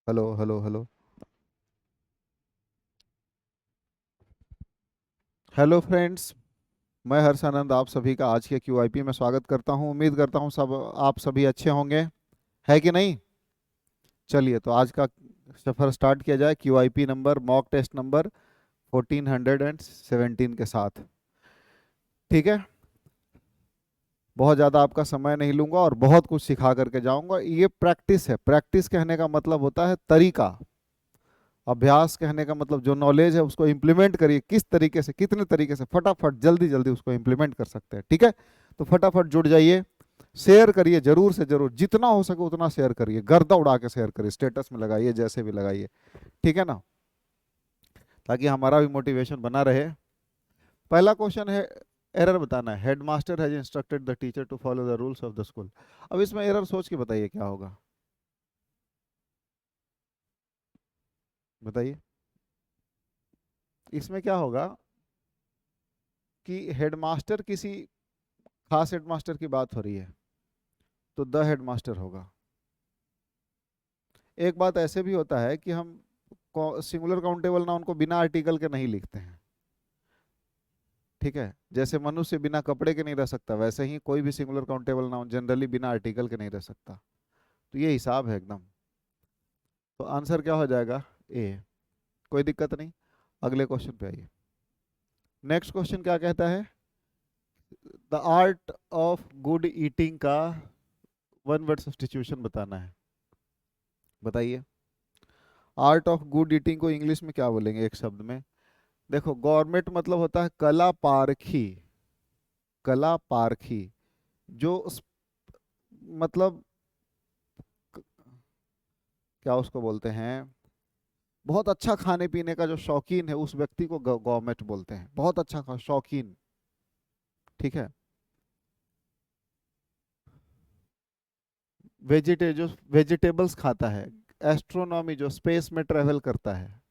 Hello hello hello. Hello friends, मैं हर्षानंद आप सभी का आज के क्यूआईपी में स्वागत करता हूं। उम्मीद करता हूं सब आप सभी अच्छे होंगे, है कि नहीं। चलिए तो आज का सफ़र स्टार्ट किया जाए QIP number mock test number 1417 के साथ। ठीक है, बहुत ज़्यादा आपका समय नहीं लूंगा और बहुत कुछ सिखा करके जाऊंगा। ये प्रैक्टिस है। प्रैक्टिस कहने का मतलब होता है तरीका। अभ्यास कहने का मतलब जो नॉलेज है उसको इम्प्लीमेंट करिए, किस तरीके से, कितने तरीके से, फटाफट जल्दी जल्दी उसको इम्प्लीमेंट कर सकते हैं। ठीक है, तो फटाफट जुड़ जाइए, शेयर करिए, जरूर से जरूर, जितना हो सके उतना शेयर करिए, गर्दा उड़ा के शेयर करिए, स्टेटस में लगाइए, जैसे भी लगाइए। ठीक है ना, ताकि हमारा भी मोटिवेशन बना रहे। पहला क्वेश्चन है, एरर बताना है। Headmaster has instructed the teacher to follow the rules of the school. अब इसमें एरर सोच के बताइए क्या होगा, बताइए। इसमें क्या होगा कि हेडमास्टर, किसी खास हेडमास्टर की बात हो रही है तो द हेडमास्टर होगा। एक बात ऐसे भी होता है कि हम सिंगुलर काउंटेबल नाउन को बिना आर्टिकल के नहीं लिखते हैं। ठीक है, जैसे मनुष्य बिना कपड़े के नहीं रह सकता, वैसे ही कोई भी सिंगुलर काउंटेबल नाउन जनरली बिना आर्टिकल के नहीं रह सकता। तो ये हिसाब है एकदम। तो आंसर क्या हो जाएगा, ए। कोई दिक्कत नहीं, अगले क्वेश्चन पे आइए। नेक्स्ट क्वेश्चन क्या कहता है, the art of good eating का वन वर्ड सब्स्टिट्यूशन बताना है। बताइए, आर्ट ऑफ गुड ईटिंग को इंग्लिश में क्या बोलेंगे एक शब्द में। देखो, गवर्नमेंट मतलब होता है कला पारखी। कला पारखी, जो मतलब क्या उसको बोलते हैं, बहुत अच्छा खाने पीने का जो शौकीन है उस व्यक्ति को गवर्नमेंट बोलते हैं, बहुत अच्छा शौकीन। ठीक है, जो वेजिटेबल्स खाता है। एस्ट्रोनॉमी जो स्पेस में ट्रेवल करता है।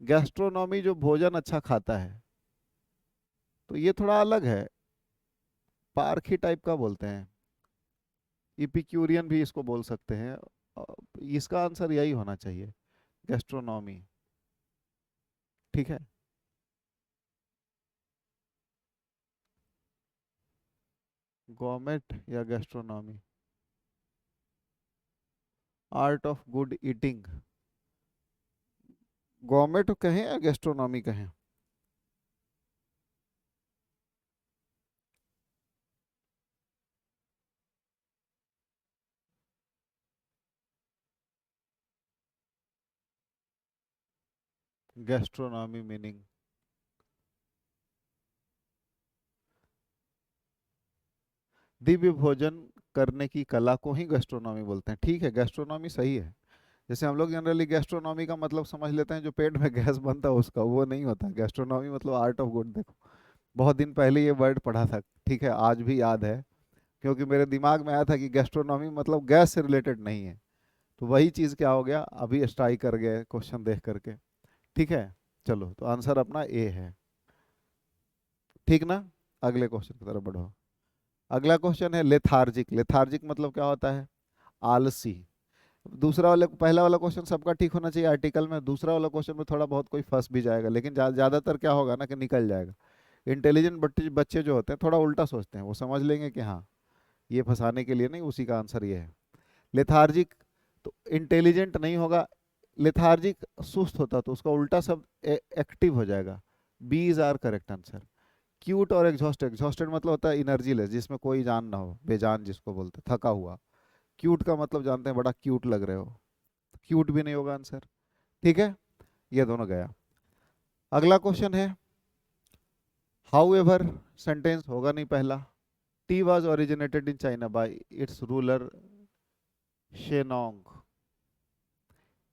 गैस्ट्रोनॉमी जो भोजन अच्छा खाता है। तो ये थोड़ा अलग है, पारखी टाइप का बोलते हैं। इपिक्यूरियन भी इसको बोल सकते हैं। इसका आंसर यही होना चाहिए, गैस्ट्रोनॉमी। ठीक है, गवर्नमेंट या gastronomy, art of good eating. Government कहें या गैस्ट्रोनॉमी कहें। गैस्ट्रोनॉमी मीनिंग, दिव्य भोजन करने की कला को ही गैस्ट्रोनॉमी बोलते हैं। ठीक है, गैस्ट्रोनॉमी सही है। जैसे हम लोग जनरली गैस्ट्रोनॉमी का मतलब समझ लेते हैं जो पेट में गैस बनता है उसका, वो नहीं होता। गैस्ट्रोनॉमी मतलब आर्ट ऑफ गुड। देखो, बहुत दिन पहले ये वर्ड पढ़ा था, ठीक है, आज भी याद है, क्योंकि मेरे दिमाग में आया था कि गैस्ट्रोनॉमी मतलब गैस से रिलेटेड नहीं है। तो वही चीज़ क्या हो गया, अभी स्ट्राइक कर गए क्वेश्चन देख करके। ठीक है, चलो तो आंसर अपना ए है। ठीक ना, अगले क्वेश्चन की तरफ बढ़ो। अगला क्वेश्चन है लेथार्जिक। लेथार्जिक मतलब क्या होता है, आलसी। दूसरा वाले, पहला वाला क्वेश्चन सबका ठीक होना चाहिए आर्टिकल में, दूसरा वाला क्वेश्चन में थोड़ा बहुत कोई फंस भी जाएगा, लेकिन ज़्यादातर क्या होगा ना कि निकल जाएगा। इंटेलिजेंट बच्चे बच्चे जो होते हैं थोड़ा उल्टा सोचते हैं, वो समझ लेंगे कि हाँ ये फंसाने के लिए नहीं, उसी का आंसर ये है। लेथार्जिक तो इंटेलिजेंट नहीं होगा। लेथार्जिक सुस्त होता तो उसका उल्टा शब्द एक्टिव हो जाएगा। B is our correct answer. Cute और एग्जॉस्टेड, एग्जॉस्टेड मतलब होता है एनर्जीलेस, जिसमें कोई जान ना हो, बेजान जिसको बोलते हैं, थका हुआ। क्यूट का मतलब जानते हैं, बड़ा क्यूट लग रहे हो, क्यूट भी नहीं होगा आंसर। ठीक है, ये दोनों गया। अगला क्वेश्चन है, हाउ एवर सेंटेंस होगा नहीं पहला। Tea was originated in China by its ruler Shennong.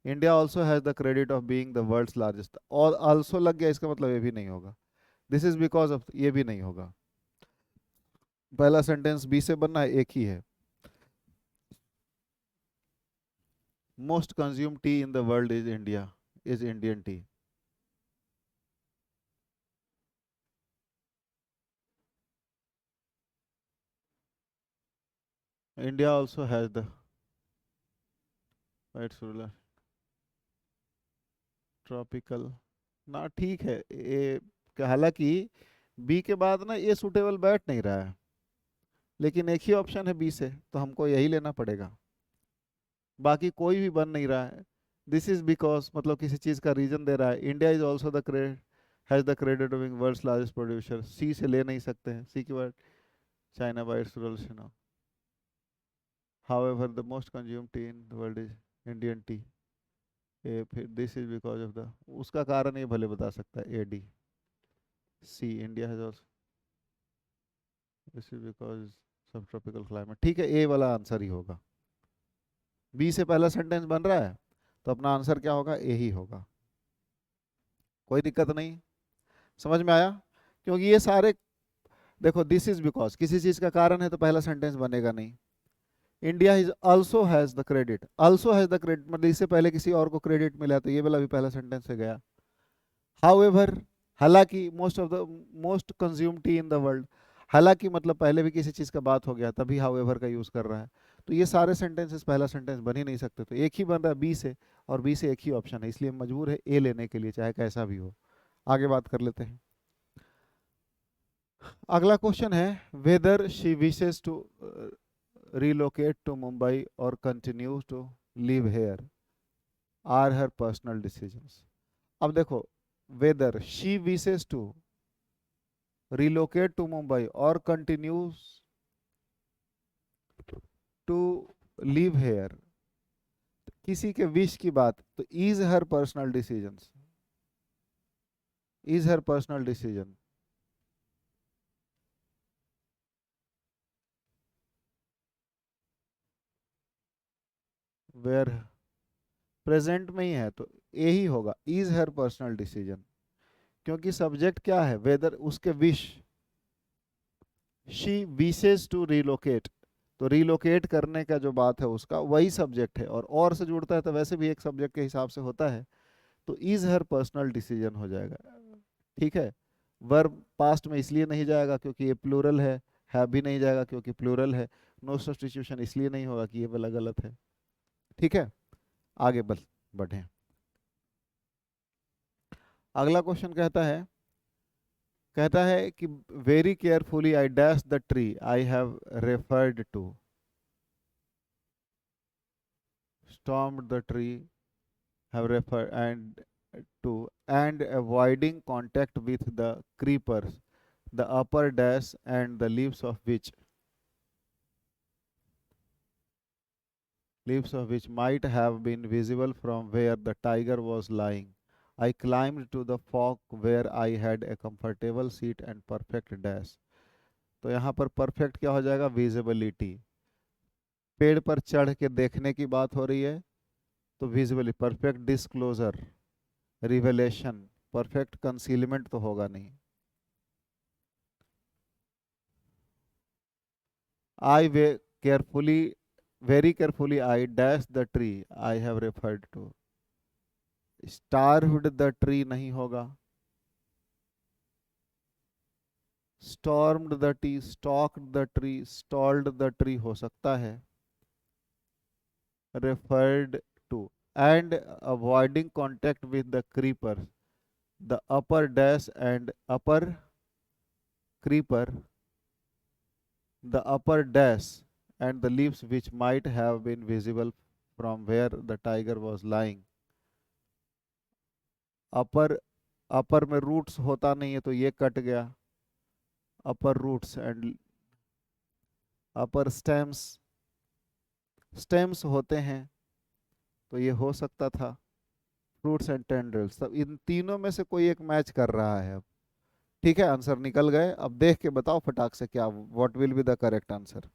India also has the credit of being the world's largest, और ऑल्सो लग गया, इसका मतलब ये भी नहीं होगा। दिस इज बिकॉज ऑफ, ये भी नहीं होगा। पहला सेंटेंस बी से बनना है, एक ही है। Most consume T in the world is India, is Indian T. India also has the it's ruler. Tropical ना, ठीक है ए, हालांकि बी के बाद ना ए सूटेबल बैठ नहीं रहा है, लेकिन एक ही ऑप्शन है बी से, तो हमको यही लेना पड़ेगा, बाकी कोई भी बन नहीं रहा है। दिस इज बिकॉज मतलब किसी चीज का रीजन दे रहा है, India is also the credit, has the credit of being world's largest producer, C से ले नहीं सकते हैं, सी के बाद China by its rulers you know, however the most consumed tea in the world is Indian tea, A फिर this is because of the, उसका कारण ये भले बता सकता है, A D, C India has also, this is because subtropical climate, ठीक है ए वाला आंसर ही होगा, बी से पहला सेंटेंस बन रहा है तो अपना आंसर क्या होगा, ए ही होगा, कोई दिक्कत नहीं, समझ में आया? क्योंकि ये सारे, देखो दिस इज बिकॉज किसी चीज का कारण है तो पहला सेंटेंस बनेगा नहीं, India is also has the credit, also has the credit मतलब इससे पहले किसी और को क्रेडिट मिला तो ये वाला भी पहला सेंटेंस से गया, हाउएवर हालांकि most of the most consume T in the world, हालांकि मतलब पहले भी किसी चीज का बात हो गया तभी हाउएवर का यूज कर रहा है, तो ये सारे सेंटेंसेस पहला सेंटेंस बन ही नहीं सकते, तो एक ही बन रहा है बी से, और बी से एक ही ऑप्शन है, इसलिए मजबूर है ए लेने के लिए चाहे कैसा भी हो। आगे बात कर लेते हैं। अगला क्वेश्चन है, whether she wishes to relocate to Mumbai or continue to live here are her personal decisions। अब देखो, whether she wishes to relocate to Mumbai or continues to live here, किसी के विश की बात, तो is her personal decisions, is her personal decision, where present में ही है तो ए ही होगा, इज हर पर्सनल डिसीजन, क्योंकि सब्जेक्ट क्या है, वेदर उसके विश, शी विशेस टू रिलोकेट, तो रिलोकेट करने का जो बात है उसका वही सब्जेक्ट है, और से जुड़ता है तो वैसे भी एक सब्जेक्ट के हिसाब से होता है, तो इज हर पर्सनल डिसीजन हो जाएगा, ठीक है। वर्ब पास्ट में इसलिए नहीं जाएगा क्योंकि ये प्लूरल है भी नहीं जाएगा क्योंकि प्लूरल है, नो सब्स्टिट्यूशन इसलिए नहीं होगा कि ये वाला गलत है, ठीक है। आगे बढ़े, अगला क्वेश्चन कहता है कि very carefully I dash the tree I have referred to, stormed the tree, have referred and to, and avoiding contact with the creepers, the upper dash and the leaves of which might have been visible from where the tiger was lying. I climbed to the fork where I had a comfortable seat and perfect dash। तो यहाँ पर perfect क्या हो जाएगा, visibility, पेड़ पर चढ़ के देखने की बात हो रही है तो visibly, perfect disclosure, revelation, perfect concealment तो होगा नहीं। I way carefully, very carefully I dash the tree I have referred to, starved the tree नहीं होगा, stormed the tree, stalked the tree, stalled the tree हो सकता है, referred to, and avoiding contact with the creeper, the upper dash and upper creeper, the upper dash and the leaves which might have been visible from where the tiger was lying। Upper, upper में roots होता नहीं है तो ये cut गया, upper roots and upper stems, stems होते हैं तो ये हो सकता था, फ्रूट्स एंड टेंड्रिल्स, सब इन तीनों में से कोई एक मैच कर रहा है। अब ठीक है, आंसर निकल गए, अब देख के बताओ फटाक से क्या, what will be the correct answer.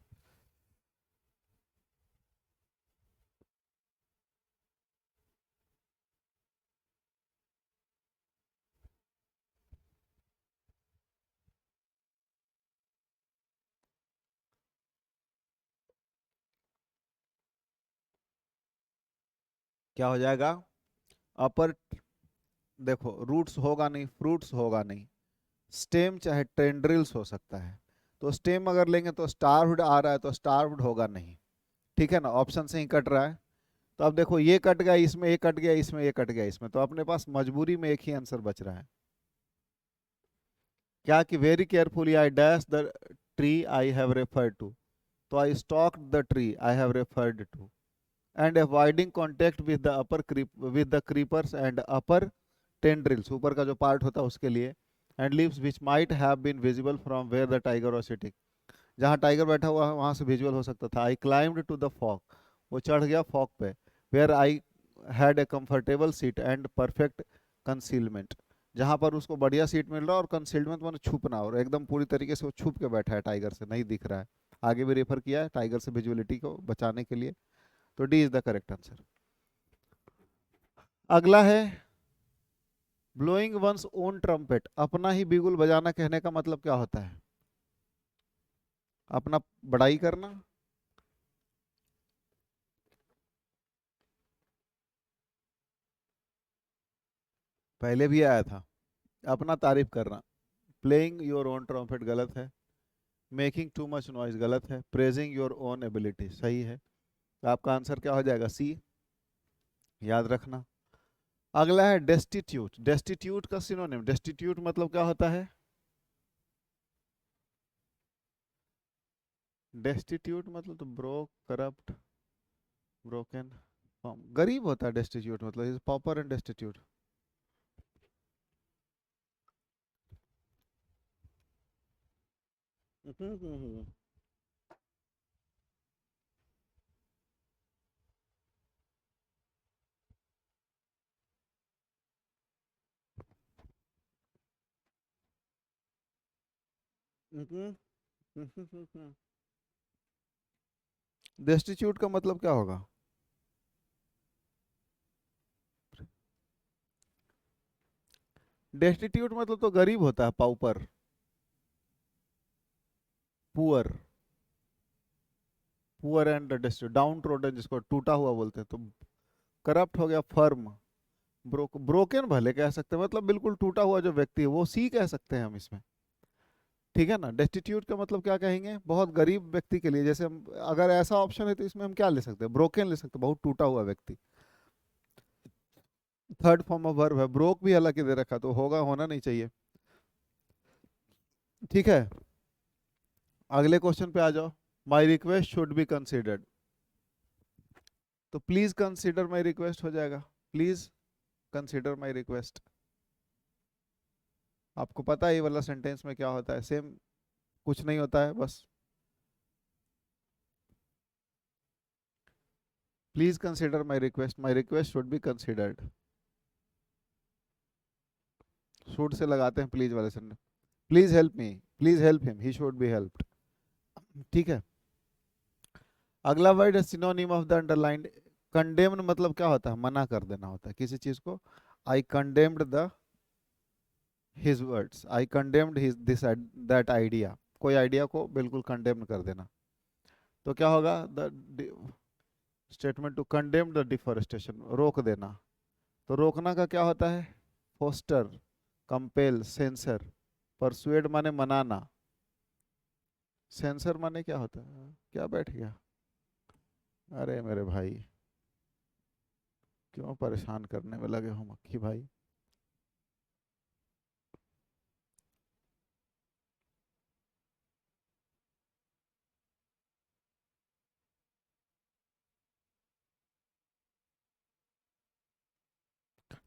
क्या हो जाएगा, अपर, देखो रूट्स होगा नहीं, फ्रूट्स होगा नहीं, स्टेम चाहे टेंड्रिल्स हो सकता है, तो स्टेम अगर लेंगे तो स्टार्व्ड आ रहा है तो स्टार्व्ड होगा नहीं, ठीक है ना, ऑप्शन से ही कट रहा है, तो अब देखो ये कट गया इसमें, ये कट गया इसमें, ये कट गया इसमें, तो अपने पास मजबूरी में एक ही आंसर बच रहा है क्या, कि very carefully I dash the tree I have referred to, तो I stock the tree I have referred to and avoiding contact with the upper creep with the creepers and upper tendrils, ऊपर का जो part होता है उसके लिए, and leaves which might have been visible from where the tiger was sitting, जहाँ tiger बैठा हुआ वहां से विजुअल हो सकता था। I climbed to the fork, वो चढ़ गया फॉक पे, where I had a comfortable seat and perfect concealment, जहां पर उसको बढ़िया सीट मिल रहा है और कंसीलमेंट माने छुपना, और एकदम पूरी तरीके से वो छुप के बैठा है, टाइगर से नहीं दिख रहा है। आगे भी रेफर किया है टाइगर से विजुअलिटी को बचाने के लिए, तो D is the correct answer. अगला है ब्लोइंग वंस ओन ट्रम्पेट, अपना ही बिगुल बजाना कहने का मतलब क्या होता है? अपना बड़ाई करना, पहले भी आया था, अपना तारीफ करना। प्लेइंग योर ओन ट्रम्पेट गलत है, मेकिंग टू मच नॉइज गलत है, प्रेजिंग योर ओन एबिलिटी सही है। तो आपका आंसर क्या हो जाएगा? सी, याद रखना। अगला है डेस्टिट्यूट, डेस्टिट्यूट का सिनोनिम, डेस्टिट्यूट मतलब क्या होता है? डेस्टिट्यूट मतलब तो ब्रोक, करप्ट, ब्रोकन, गरीब होता है डेस्टिट्यूट मतलब, is pauper and destitute. Destitute का मतलब क्या होगा? डेस्टिट्यूट मतलब तो गरीब होता है, pauper, poor, poor and destitute, downtrodden जिसको टूटा हुआ बोलते हैं। तो करप्ट हो गया फर्म, ब्रोकन भले कह सकते हैं, मतलब बिल्कुल टूटा हुआ जो व्यक्ति है वो सी कह सकते हैं हम इसमें, ठीक है ना। डेस्टिट्यूट का मतलब क्या कहेंगे? बहुत गरीब व्यक्ति के लिए, जैसे हम अगर ऐसा ऑप्शन है तो इसमें हम क्या ले सकते हैं? ब्रोकन ले सकते हैं, बहुत टूटा हुआ व्यक्ति। थर्ड फॉर्म ऑफ वर्ब है, ब्रोक भी हालांकि दे रखा तो होगा, होना नहीं चाहिए, ठीक है। अगले क्वेश्चन पे आ जाओ। My request should be considered, तो प्लीज कंसिडर माई रिक्वेस्ट हो जाएगा, प्लीज कंसिडर माई रिक्वेस्ट। आपको पता है ये वाला सेंटेंस में क्या होता है? सेम, कुछ नहीं होता है, बस please consider my request should be considered, should say लगाते हैं प्लीज वाले sentence, please help me, please help him, he should be helped, ठीक है। अगला वर्ड है synonym of the underlined, condemned मतलब क्या होता है? मना कर देना होता है किसी चीज को। I condemned the his words, I condemned his this that idea, कोई आइडिया को बिल्कुल कंडेम कर देना। तो क्या होगा? The statement to condemn the deforestation, रोक देना। तो रोकना का क्या होता है? Poster, compel, sensor. परसुएड माने मनाना, सेंसर माने क्या होता है? क्या बैठ गया? अरे मेरे भाई, क्यों परेशान करने में लगे हो मक्खी भाई।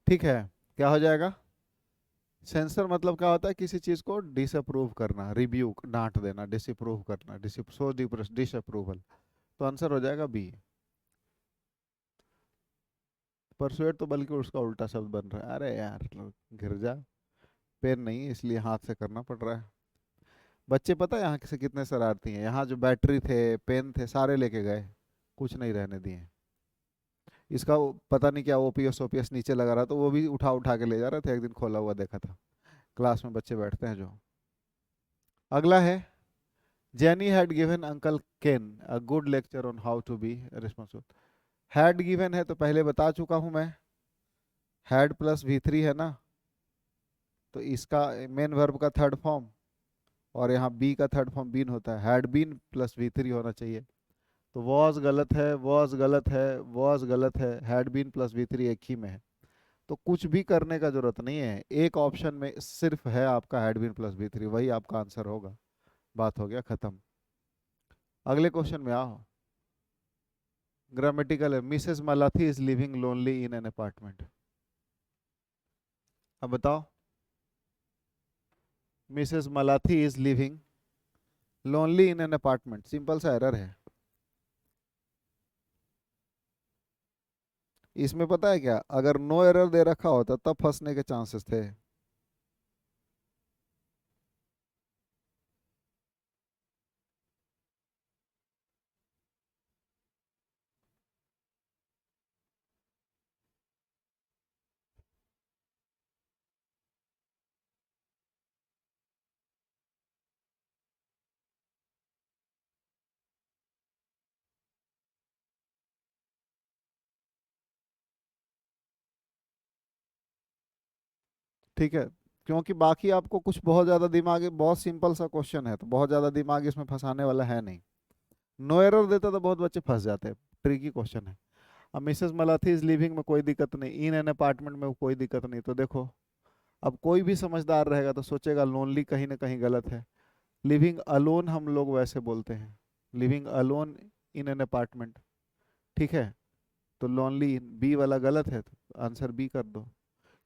ठीक है, क्या हो जाएगा? सेंसर मतलब क्या होता है? किसी चीज को डिसअप्रूव करना, रिब्यूक, डांट देना, डिसअप्रूव करना, डिसअप्रूवल। तो आंसर हो जाएगा बी। परसुएट तो बल्कि उसका उल्टा शब्द बन रहा है, अरे यार गिर जा, पेन नहीं इसलिए हाथ से करना पड़ रहा है। बच्चे पता है यहाँ से कितने शरारती हैं, यहाँ जो बैटरी थे, पेन थे, सारे लेके गए, कुछ नहीं रहने दिए। इसका पता नहीं क्या ओपीएस ओपीएस नीचे लगा रहा, तो वो भी उठा उठा के ले जा रहे थे, एक दिन खोला हुआ देखा था, क्लास में बच्चे बैठते हैं जो। अगला है Jenny had given uncle Ken a good lecture on how to be responsible. Had given है तो पहले बता चुका हूं मैं, हैड प्लस V3 है ना, तो इसका मेन वर्ब का थर्ड फॉर्म, और यहाँ बी का थर्ड फॉर्म बीन होता है, हैड बीन प्लस V3 होना चाहिए। तो वॉज गलत है, वॉज गलत है, वॉज गलत है, had been plus V three एक ही में है। तो कुछ भी करने का जरूरत नहीं है, एक ऑप्शन में सिर्फ है आपका had been plus V three, वही आपका आंसर होगा। बात हो गया खत्म। अगले क्वेश्चन में आओ। ग्रामेटिकल है, Mrs Malathi is living lonely in an apartment. अब बताओ, Mrs Malathi is living lonely in an apartment, simple सा एरर है। इसमें पता है क्या, अगर नो एरर दे रखा होता तब फंसने के चांसेस थे। ठीक है, क्योंकि बाकी आपको कुछ बहुत ज्यादा दिमाग, बहुत सिंपल सा क्वेश्चन है, तो बहुत ज्यादा दिमाग इसमें फंसाने वाला है नहीं। नो एरर देता तो बहुत बच्चे फंस जाते हैं, ट्रिकी क्वेश्चन है। अब मिसेस मलाथी इज लिविंग में कोई दिक्कत नहीं, इन एन अपार्टमेंट में कोई दिक्कत नहीं, तो देखो अब कोई भी समझदार रहेगा तो सोचेगा लोनली कहीं ना कहीं गलत है। लिविंग अलोन हम लोग वैसे बोलते हैं, living alone in an apartment, ठीक है। तो लोनली बी वाला गलत है, तो आंसर बी कर दो,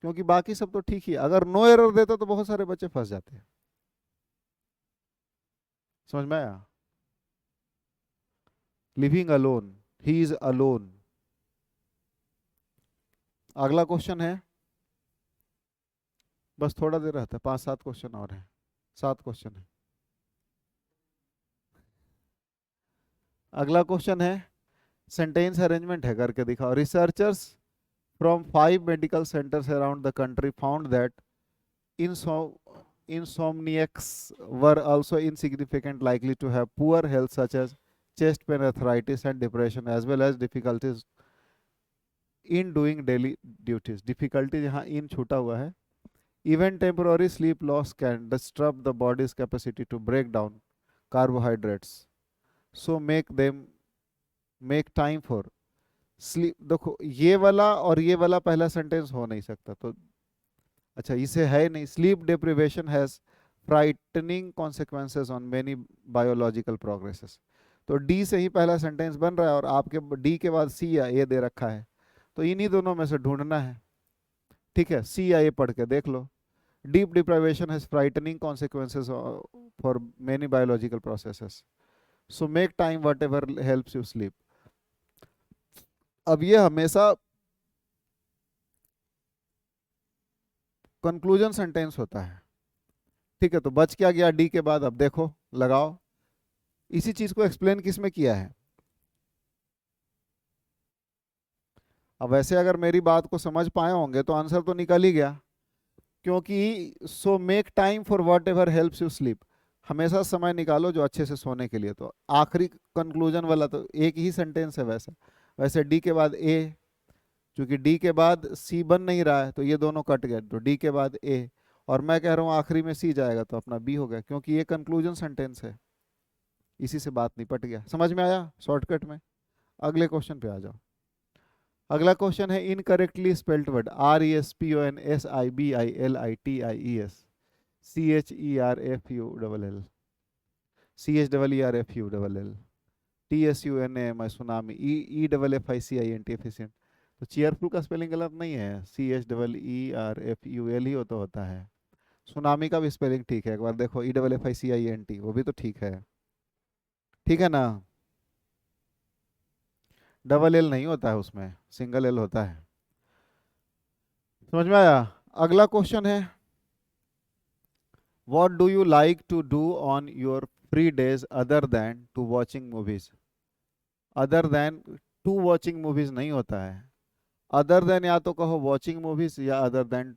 क्योंकि बाकी सब तो ठीक ही है। अगर नो एरर देता तो बहुत सारे बच्चे फंस जाते हैं। समझ में आया? Living alone, he is alone. अगला क्वेश्चन है, बस थोड़ा देर रहता है, 5-7 क्वेश्चन और हैं, 7 क्वेश्चन है। अगला क्वेश्चन है, सेंटेंस अरेंजमेंट है, करके दिखाओ। Researchers from 5 medical centres around the country found that insomniacs were also insignificant likely to have poor health such as chest pain, arthritis and depression as well as difficulties in doing daily duties। difficulty यहाँ in छूटा हुआ है। even temporary sleep loss can disrupt the body's capacity to break down carbohydrates, so make time for sleep। देखो ये वाला और ये वाला पहला सेंटेंस हो नहीं सकता, तो अच्छा इसे है नहीं। Sleep deprivation has frightening consequences on many biological progresses. तो डी से ही पहला सेंटेंस बन रहा है, और आपके डी के बाद सी या ए दे रखा है, तो इन्हीं दोनों में से ढूंढना है। ठीक है, सी या ए पढ़ के देख लो। Deep deprivation has frightening consequences for many biological processes, so make time whatever helps you sleep. अब ये हमेशा कंक्लूजन सेंटेंस होता है। ठीक है, तो बच क्या गया डी के बाद, अब देखो लगाओ। इसी चीज को एक्सप्लेन किस में किया है। अब वैसे अगर मेरी बात को समझ पाए होंगे तो आंसर तो निकल ही गया, क्योंकि सो make time for what ever helps you sleep, हमेशा समय निकालो जो अच्छे से सोने के लिए। तो आखिरी कंक्लूजन वाला तो एक ही सेंटेंस है वैसा। वैसे डी के बाद ए, क्योंकि डी के बाद सी बन नहीं रहा है तो ये दोनों कट गए, तो डी के बाद ए, और मैं कह रहा हूँ आखिरी में सी जाएगा तो अपना बी हो गया, क्योंकि ये कंक्लूजन सेंटेंस है। इसी से बात निपट गया, समझ में आया शॉर्टकट में। अगले क्वेश्चन पे आ जाओ। अगला क्वेश्चन है incorrectly spelled word, RESPONSIBILITIES CHERFULL CHEERFULL TSUNAMI tsunami EEFFICINT efficient. तो चीयरफुल का स्पेलिंग गलत नहीं है, CHEERFUL ही तो होता है। सुनामी का भी स्पेलिंग ठीक है, एक बार देखो EFFICINT, वो भी तो ठीक है। ठीक है ना, डबल एल नहीं होता है उसमें, सिंगल एल होता है। समझ में आया? अगला क्वेश्चन है, what do you like to do on your free days other than to watching movies. Other than to watching movies नहीं होता है, अदर देन या तो कहो वॉचिंग मूवीज या अदर देन,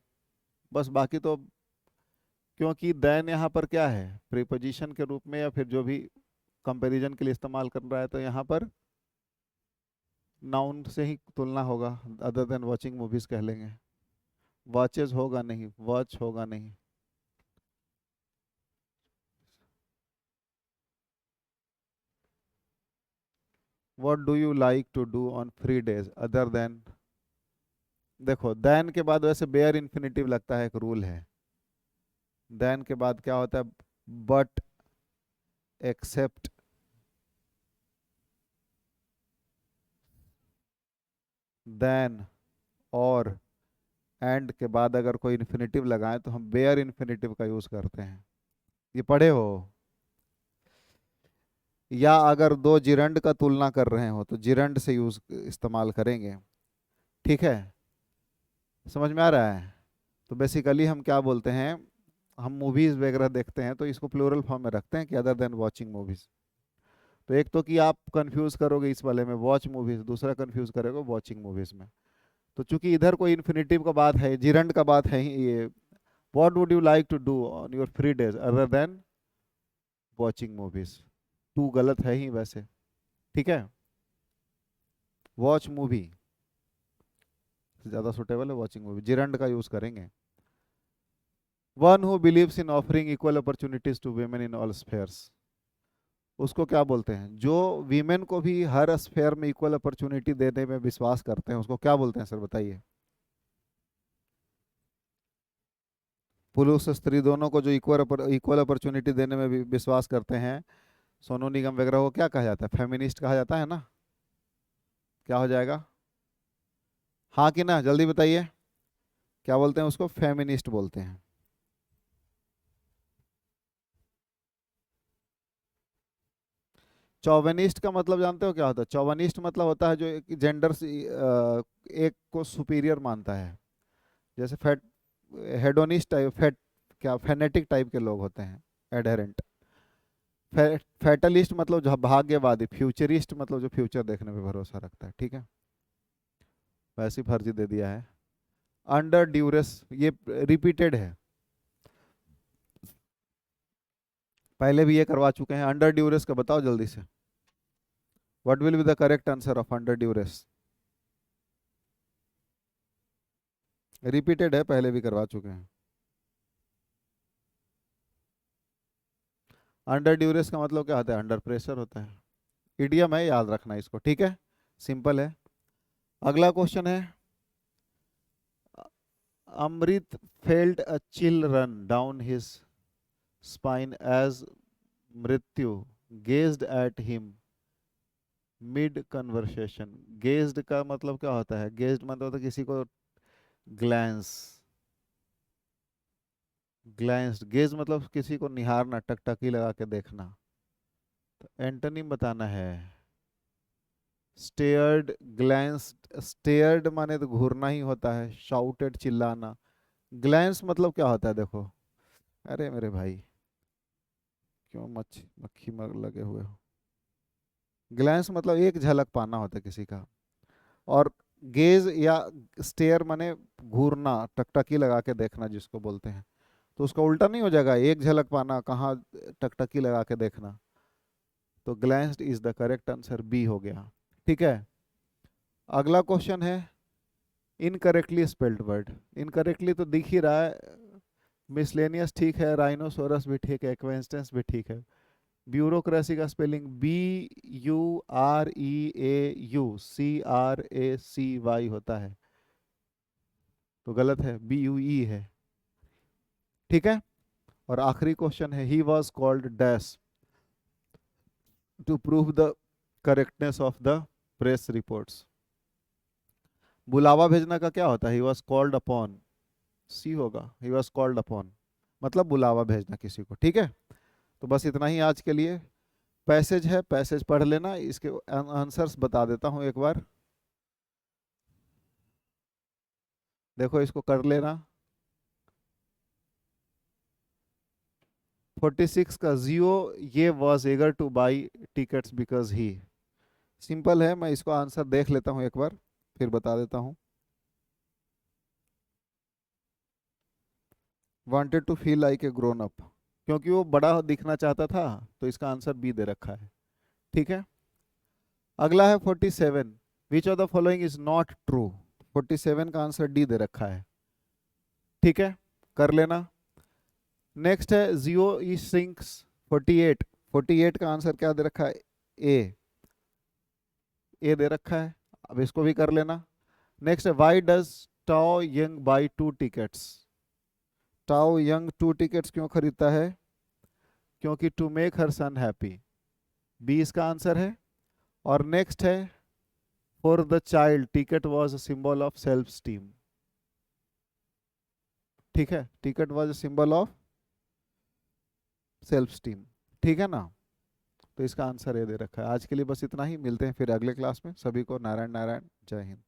बस। बाकी तो क्योंकि देन यहाँ पर क्या है, प्रीपोजिशन के रूप में या फिर जो भी कंपैरिजन के लिए इस्तेमाल कर रहा है, तो यहाँ पर नाउन से ही तुलना होगा, अदर देन वॉचिंग मूवीज कह लेंगे। वॉचेज होगा नहीं, वॉच होगा नहीं। What do you like to do on free days other than. देखो देन के बाद वैसे बेयर इन्फिनिटिव लगता है, एक रूल है। देन के बाद क्या होता है, बट, एक्सेप्ट, देन, और, एंड के बाद अगर कोई इन्फिनिटिव लगाए तो हम बेयर इन्फिनिटिव का यूज करते हैं। ये पढ़े हो। या अगर दो जिरंड का तुलना कर रहे हो तो जिरंड से यूज इस्तेमाल करेंगे। ठीक है, समझ में आ रहा है। तो बेसिकली हम क्या बोलते हैं, हम मूवीज वगैरह देखते हैं तो इसको प्लूरल फॉर्म में रखते हैं कि अदर देन वॉचिंग मूवीज। तो एक तो कि आप कंफ्यूज करोगे इस वाले में वॉच मूवीज, दूसरा कंफ्यूज करोगे वॉचिंग मूवीज में। तो चूंकि इधर कोई इन्फिनिटिव का बात है, जिरंड का बात है ही ये, what would you like to do on your free days other than watching movies, to गलत है ही वैसे। ठीक है, वॉच मूवी ज्यादा सुटेबल है, वॉचिंग मूवी जिरंड का यूज करेंगे। One who believes in offering equal opportunities to women in all spheres, उसको क्या बोलते हैं, जो वीमेन को भी हर स्फेयर में इक्वल अपॉर्चुनिटी देने में विश्वास करते हैं, उसको क्या बोलते हैं सर बताइए। पुरुष स्त्री दोनों को जो इक्वल अपॉर्चुनिटी देने में विश्वास करते हैं, सोनू निगम वगैरह को क्या कहा जाता है, फेमिनिस्ट कहा जाता है ना। क्या हो जाएगा, हाँ कि ना, जल्दी बताइए। क्या बोलते हैं उसको, फेमिनिस्ट बोलते हैं। चौवनिस्ट का मतलब जानते हो क्या होता है, चौवनिस्ट मतलब होता है जो जेंडर एक को सुपीरियर मानता है। जैसे फेट हेडोनिस्ट टाइप, क्या फेनेटिक टाइप के लोग होते हैं, एडहेरेंट। फैटलिस्ट मतलब जो भाग्यवादी, फ्यूचरिस्ट मतलब जो फ्यूचर देखने पे भरोसा रखता है। ठीक है, वैसी फर्जी दे दिया है। अंडर ड्यूरेस, ये रिपीटेड है, पहले भी ये करवा चुके हैं। अंडर ड्यूरेस का बताओ जल्दी से, what will be the correct answer of under duress. Repeated है, पहले भी करवा चुके हैं। अंडर ड्यूरेस का मतलब क्या होता है, अंडर प्रेशर होता है। इडियम है, याद रखना इसको। ठीक है, सिंपल है। अगला क्वेश्चन है, Amrit felt a chill run down his spine as Mrityu gazed at him mid conversation. Gazed का मतलब क्या होता है, गेज्ड मतलब होता है किसी को ग्लैंस, ग्लैंस, गेज मतलब किसी को निहारना, टकटकी लगा के देखना। तो एंटोनिम बताना है, स्टेयर्ड, ग्लैंस्ड। स्टेयर्ड माने तो घूरना ही होता है, शाउटेड चिल्लाना। ग्लैंस मतलब क्या होता है देखो, अरे मेरे भाई क्यों मक्खी मर लगे हुए हो। ग्लैंस मतलब एक झलक पाना होता है किसी का। और गेज या स्टेयर माने घूरना, टकटकी लगा के देखना जिसको बोलते हैं। तो उसका उल्टा नहीं हो जाएगा, एक झलक पाना, कहाँ टकटकी लगा के देखना। तो glanced is the correct answer, B हो गया। ठीक है, अगला क्वेश्चन है, इनकरेक्टली स्पेल्ड वर्ड। इनकरेक्टली तो दिख ही रहा है, मिसलेनियस ठीक है, राइनोसोरस भी ठीक है, एक्वेंस्टेंस भी ठीक है। ब्यूरोक्रेसी का स्पेलिंग BUREAU CRACY होता है, तो गलत है, BUE है। ठीक है, और आखिरी क्वेश्चन है, he was called dash to prove the correctness of the press reports. बुलावा भेजना का क्या होता है, he was called upon, C होगा, ही वॉज कॉल्ड अपॉन मतलब बुलावा भेजना किसी को। ठीक है, तो बस इतना ही आज के लिए। पैसेज है, पैसेज पढ़ लेना, इसके आंसर्स बता देता हूँ एक बार, देखो इसको कर लेना। 46 का जियो ये was eager to buy tickets because he. Simple है, मैं इसको आंसर देख लेता हूँ एक बार फिर बता देता हूँ। Wanted to feel like a grown up, क्योंकि वो बड़ा दिखना चाहता था, तो इसका आंसर बी दे रखा है। ठीक है, अगला है 47, which of the following is not true. 47 का आंसर डी दे रखा है। ठीक है, कर लेना। नेक्स्ट है जियो ई सिंक्स 48, 48 का आंसर क्या दे रखा है, ए। ए दे रखा है, अब इसको भी कर लेना। नेक्स्ट है why does Tao Yang buy 2 tickets. Tao Yang 2 tickets क्यों खरीदता है? क्योंकि to make her son happy, B इसका आंसर है। और नेक्स्ट है for the child ticket was a symbol of self esteem. ठीक है, ticket was a symbol of self esteem. ठीक है ना, तो इसका आंसर ये दे रखा है। आज के लिए बस इतना ही, मिलते हैं फिर अगले क्लास में। सभी को नारायण नारायण, जय हिंद।